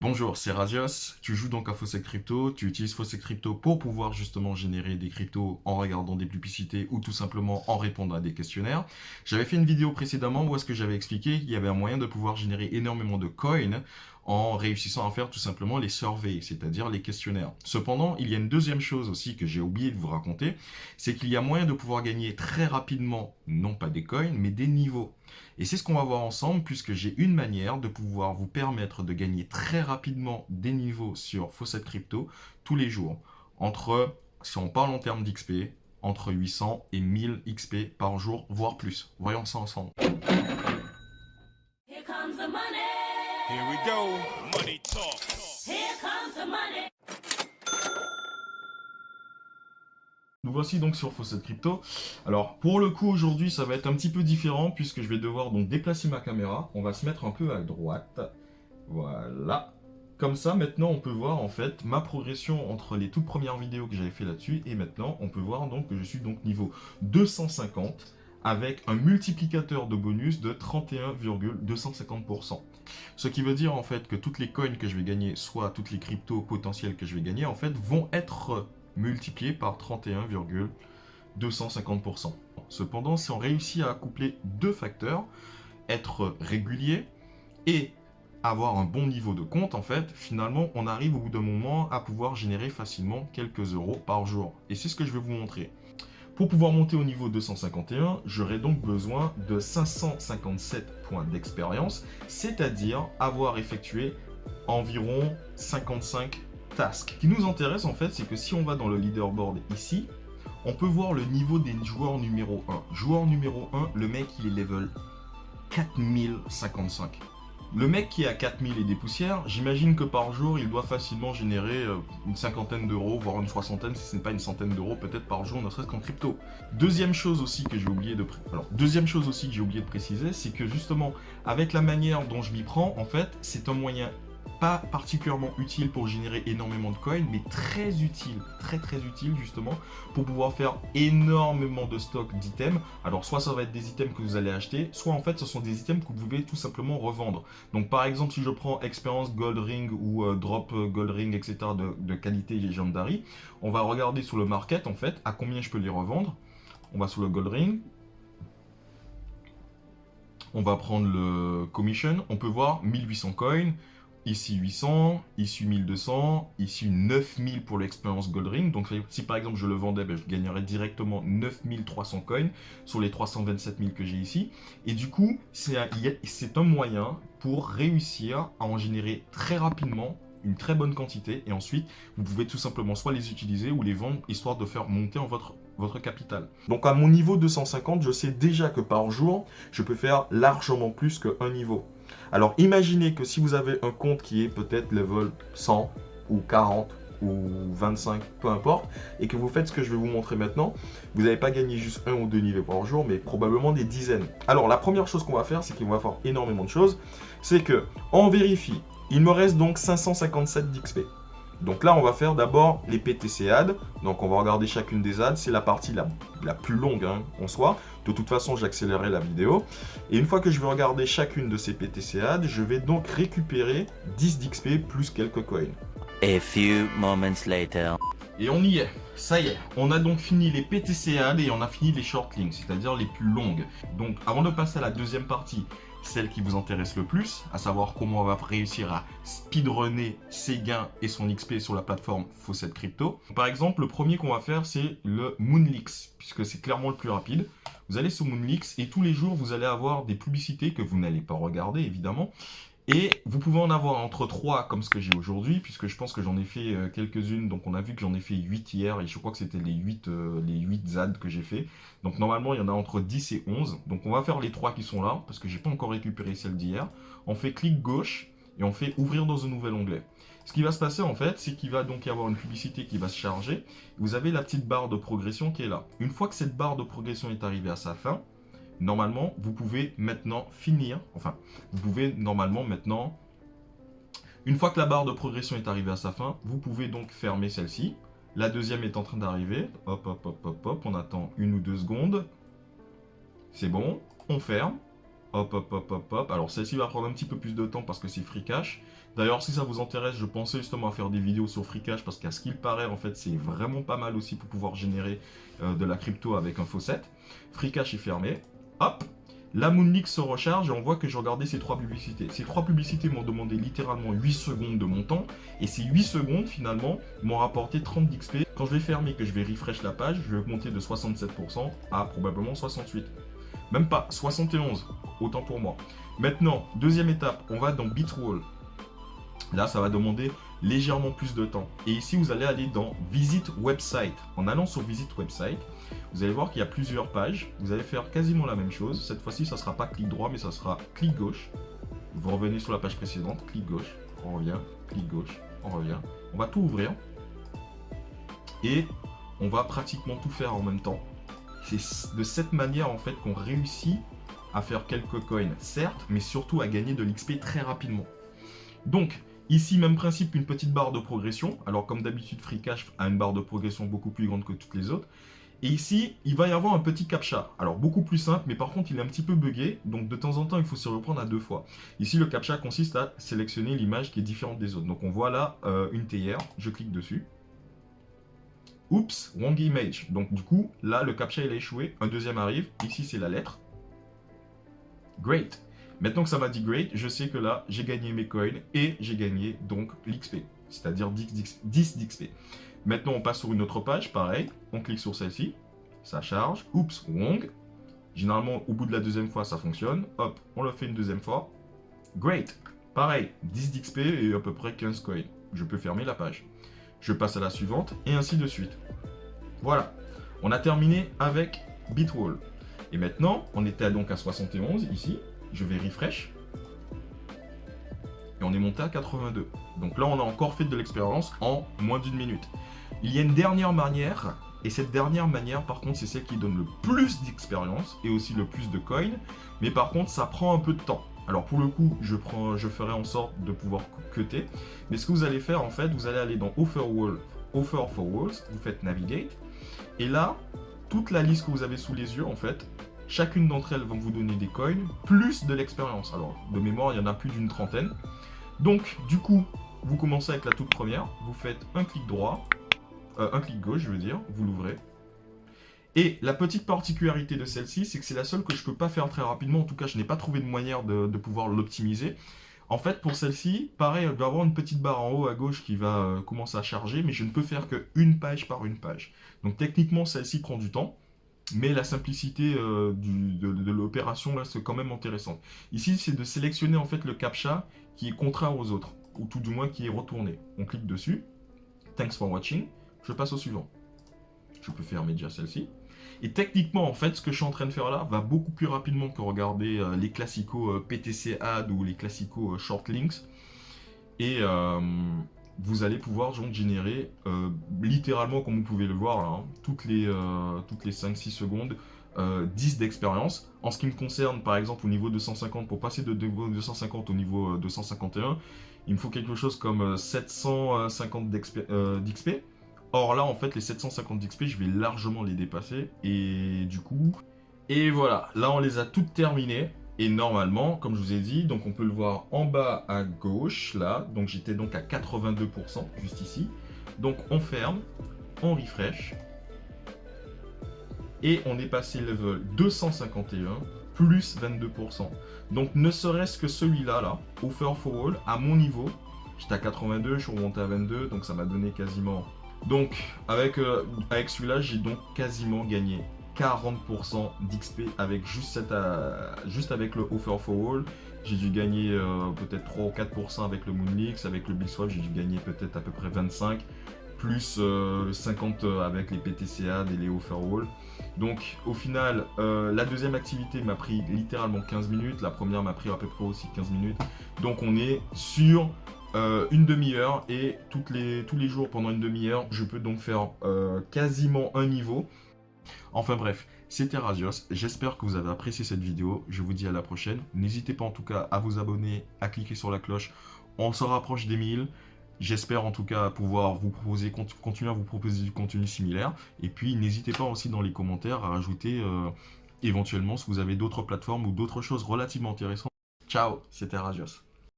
Bonjour, c'est Razios. Tu joues donc à Fawcett Crypto. Tu utilises Fawcett Crypto pour pouvoir justement générer des cryptos en regardant des publicités ou tout simplement en répondant à des questionnaires. J'avais fait une vidéo précédemment où est-ce que j'avais expliqué qu'il y avait un moyen de pouvoir générer énormément de coins en réussissant à faire tout simplement les surveys, c'est-à-dire les questionnaires. Cependant, il y a une deuxième chose aussi que j'ai oublié de vous raconter, c'est qu'il y a moyen de pouvoir gagner très rapidement, non pas des coins, mais des niveaux. Et c'est ce qu'on va voir ensemble puisque j'ai une manière de pouvoir vous permettre de gagner très rapidement des niveaux sur Fawcett Crypto tous les jours. Si on parle en termes d'XP, entre 800 et 1000 XP par jour, voire plus. Voyons ça ensemble. Here comes the money. Here we go. Money talk. Here comes the money. Nous voici donc sur Fawcett Crypto. Alors pour le coup aujourd'hui ça va être un petit peu différent puisque je vais devoir donc déplacer ma caméra. On va se mettre un peu à droite. Voilà. Comme ça maintenant on peut voir en fait ma progression entre les toutes premières vidéos que j'avais fait là-dessus et maintenant on peut voir donc que je suis donc niveau 250 avec un multiplicateur de bonus de 31,250%. Ce qui veut dire en fait que toutes les coins que je vais gagner, soit toutes les cryptos potentielles que je vais gagner en fait vont être multiplié par 31,250%. Cependant, si on réussit à coupler deux facteurs, être régulier et avoir un bon niveau de compte, en fait, finalement, on arrive au bout d'un moment à pouvoir générer facilement quelques euros par jour. Et c'est ce que je vais vous montrer. Pour pouvoir monter au niveau 251, j'aurai donc besoin de 557 points d'expérience, c'est-à-dire avoir effectué environ 55 tasks. Ce qui nous intéresse en fait, c'est que si on va dans le leaderboard ici, on peut voir le niveau des joueurs numéro 1. Joueur numéro 1, le mec il est level 4055. Le mec qui est à 4000 et des poussières, j'imagine que par jour, il doit facilement générer une cinquantaine d'euros, voire une soixantaine, si ce n'est pas une centaine d'euros peut-être par jour, ne serait-ce qu'en crypto. Deuxième chose aussi que j'ai oublié de préciser, c'est que justement, avec la manière dont je m'y prends, en fait, c'est un moyen pas particulièrement utile pour générer énormément de coins, mais très utile justement pour pouvoir faire énormément de stock d'items. Alors soit ça va être des items que vous allez acheter, soit en fait ce sont des items que vous pouvez tout simplement revendre. Donc par exemple si je prends expérience Gold Ring ou Drop Gold Ring etc de qualité Legendary, on va regarder sur le market en fait à combien je peux les revendre. On va sur le Gold Ring. On va prendre le commission, on peut voir 1800 coins. Ici 800, ici 1200, ici 9000 pour l'expérience Gold Ring. Donc si par exemple je le vendais, je gagnerais directement 9300 coins sur les 327 000 que j'ai ici. Et du coup, c'est un moyen pour réussir à en générer très rapidement une très bonne quantité. Et ensuite, vous pouvez tout simplement soit les utiliser ou les vendre, histoire de faire monter en votre capital. Donc à mon niveau 250, je sais déjà que par jour, je peux faire largement plus qu'un niveau. Alors imaginez que si vous avez un compte qui est peut-être level 100 ou 40 ou 25, peu importe, et que vous faites ce que je vais vous montrer maintenant, vous n'allez pas gagner juste un ou deux niveaux par jour, mais probablement des dizaines. Alors la première chose qu'on va faire, c'est qu'on va faire énormément de choses, c'est que on vérifie. Il me reste donc 557 d'XP. Donc là, on va faire d'abord les PTC ads. Donc on va regarder chacune des ads. C'est la partie la plus longue en soi. De toute façon, j'accélérerai la vidéo. Et une fois que je vais regarder chacune de ces PTC ads, je vais donc récupérer 10 d'XP plus quelques coins. A few moments later. Et on y est, ça y est, on a donc fini les PTC ads et on a fini les short links, c'est-à-dire les plus longues. Donc avant de passer à la deuxième partie, celle qui vous intéresse le plus, à savoir comment on va réussir à speedrunner ses gains et son XP sur la plateforme Fawcett Crypto. Par exemple, le premier qu'on va faire, c'est le Moonlix, puisque c'est clairement le plus rapide. Vous allez sur Moonlix et tous les jours, vous allez avoir des publicités que vous n'allez pas regarder, évidemment. Et vous pouvez en avoir entre 3 comme ce que j'ai aujourd'hui, puisque je pense que j'en ai fait quelques-unes. Donc on a vu que j'en ai fait 8 hier, et je crois que c'était les 8 ZAD que j'ai fait. Donc normalement il y en a entre 10 et 11. Donc on va faire les 3 qui sont là, parce que j'ai pas encore récupéré celle d'hier. On fait clic gauche, et on fait ouvrir dans un nouvel onglet. Ce qui va se passer en fait, c'est qu'il va donc y avoir une publicité qui va se charger. Vous avez la petite barre de progression qui est là. Une fois que cette barre de progression est arrivée à sa fin, normalement, vous pouvez maintenant finir, une fois que la barre de progression est arrivée à sa fin, vous pouvez donc fermer celle-ci. La deuxième est en train d'arriver, hop, hop, hop, hop, hop, on attend 1 ou 2 secondes. C'est bon, on ferme. Hop, hop, hop, hop, hop. Alors celle-ci va prendre un petit peu plus de temps parce que c'est free cash. D'ailleurs, si ça vous intéresse, je pensais justement à faire des vidéos sur free cash parce qu'à ce qu'il paraît, en fait, c'est vraiment pas mal aussi pour pouvoir générer de la crypto avec un faucet. Free cash est fermé. Hop, la Moonlix se recharge et on voit que j'ai regardé ces 3 publicités. Ces 3 publicités m'ont demandé littéralement 8 secondes de mon temps. Et ces 8 secondes, finalement, m'ont rapporté 30 d'XP. Quand je vais fermer et que je vais refresh la page, je vais augmenter de 67% à probablement 68%. Même pas, 71, autant pour moi. Maintenant, deuxième étape, on va dans Bitwall. Là, ça va demander légèrement plus de temps. Et ici, vous allez aller dans Visit Website. En allant sur Visit Website, vous allez voir qu'il y a plusieurs pages. Vous allez faire quasiment la même chose. Cette fois-ci, ça ne sera pas clic droit, mais ça sera clic gauche. Vous revenez sur la page précédente, clic gauche, on revient, clic gauche, on revient. On va tout ouvrir. Et on va pratiquement tout faire en même temps. C'est de cette manière, en fait, qu'on réussit à faire quelques coins, certes, mais surtout à gagner de l'XP très rapidement. Donc, ici, même principe, une petite barre de progression. Alors, comme d'habitude, Free Cash a une barre de progression beaucoup plus grande que toutes les autres. Et ici, il va y avoir un petit captcha. Alors, beaucoup plus simple, mais par contre, il est un petit peu buggé. Donc, de temps en temps, il faut se reprendre à 2 fois. Ici, le captcha consiste à sélectionner l'image qui est différente des autres. Donc, on voit là une théière. Je clique dessus. Oups, wrong image. Donc, du coup, là, le captcha, il a échoué. Un deuxième arrive. Ici, c'est la lettre. Great. Maintenant que ça m'a dit great, je sais que là, j'ai gagné mes coins et j'ai gagné donc l'XP, c'est-à-dire 10 d'XP. Maintenant, on passe sur une autre page, pareil, on clique sur celle-ci, ça charge, oups, wrong. Généralement, au bout de la deuxième fois, ça fonctionne. Hop, on le fait une deuxième fois. Great. Pareil, 10 d'XP et à peu près 15 coins. Je peux fermer la page. Je passe à la suivante et ainsi de suite. Voilà, on a terminé avec Bitwall. Et maintenant, on était donc à 71 ici. Je vais refresh. Et on est monté à 82. Donc là, on a encore fait de l'expérience en moins d'une minute. Il y a une dernière manière. Et cette dernière manière, par contre, c'est celle qui donne le plus d'expérience et aussi le plus de coins. Mais par contre, ça prend un peu de temps. Alors pour le coup, je ferai en sorte de pouvoir cutter. Mais ce que vous allez faire, en fait, vous allez aller dans Offer for Walls. Vous faites Navigate. Et là, toute la liste que vous avez sous les yeux, en fait, chacune d'entre elles vont vous donner des coins, plus de l'expérience. Alors, de mémoire, il y en a plus d'une trentaine. Donc, du coup, vous commencez avec la toute première. Vous faites un clic droit, un clic gauche, je veux dire. Vous l'ouvrez. Et la petite particularité de celle-ci, c'est que c'est la seule que je ne peux pas faire très rapidement. En tout cas, je n'ai pas trouvé de manière de pouvoir l'optimiser. En fait, pour celle-ci, pareil, elle va avoir une petite barre en haut à gauche qui va commencer à charger, mais je ne peux faire qu'une page par une page. Donc, techniquement, celle-ci prend du temps. Mais la simplicité de l'opération, là, c'est quand même intéressant. Ici, c'est de sélectionner en fait le captcha qui est contraire aux autres, ou tout du moins qui est retourné. On clique dessus. Thanks for watching. Je passe au suivant. Je peux fermer déjà celle-ci. Et techniquement, en fait, ce que je suis en train de faire là va beaucoup plus rapidement que regarder les classicos PTC Ad ou les classicos Short Links. Et vous allez pouvoir donc générer littéralement, comme vous pouvez le voir, là, hein, toutes les 5-6 secondes, 10 d'expérience. En ce qui me concerne, par exemple, au niveau 250, pour passer de niveau 250 au niveau 251, il me faut quelque chose comme 750 d'XP. Or là, en fait, les 750 d'XP, je vais largement les dépasser. Et du coup... Et voilà, là, on les a toutes terminées. Et normalement, comme je vous ai dit, donc on peut le voir en bas à gauche, là. Donc j'étais donc à 82%, juste ici. Donc on ferme, on refresh. Et on est passé level 251, plus 22%. Donc ne serait-ce que celui-là, là, Offer for All, à mon niveau, j'étais à 82, je suis remonté à 22, donc ça m'a donné quasiment... Donc avec celui-là, j'ai donc quasiment gagné 40% d'XP avec juste avec le Offer for All. J'ai dû gagner peut-être 3 ou 4% avec le Moonlix, avec le BillSwap, j'ai dû gagner peut-être à peu près 25, plus 50 avec les PTCA et les Offer All. Donc au final, la deuxième activité m'a pris littéralement 15 minutes, la première m'a pris à peu près aussi 15 minutes. Donc on est sur une demi-heure et tous les jours pendant une demi-heure, je peux donc faire quasiment un niveau. Enfin bref, c'était Razios, j'espère que vous avez apprécié cette vidéo, je vous dis à la prochaine. N'hésitez pas en tout cas à vous abonner, à cliquer sur la cloche, on se rapproche des 1000. J'espère en tout cas pouvoir vous proposer, continuer à vous proposer du contenu similaire. Et puis n'hésitez pas aussi dans les commentaires à rajouter éventuellement si vous avez d'autres plateformes ou d'autres choses relativement intéressantes. Ciao, c'était Ragios.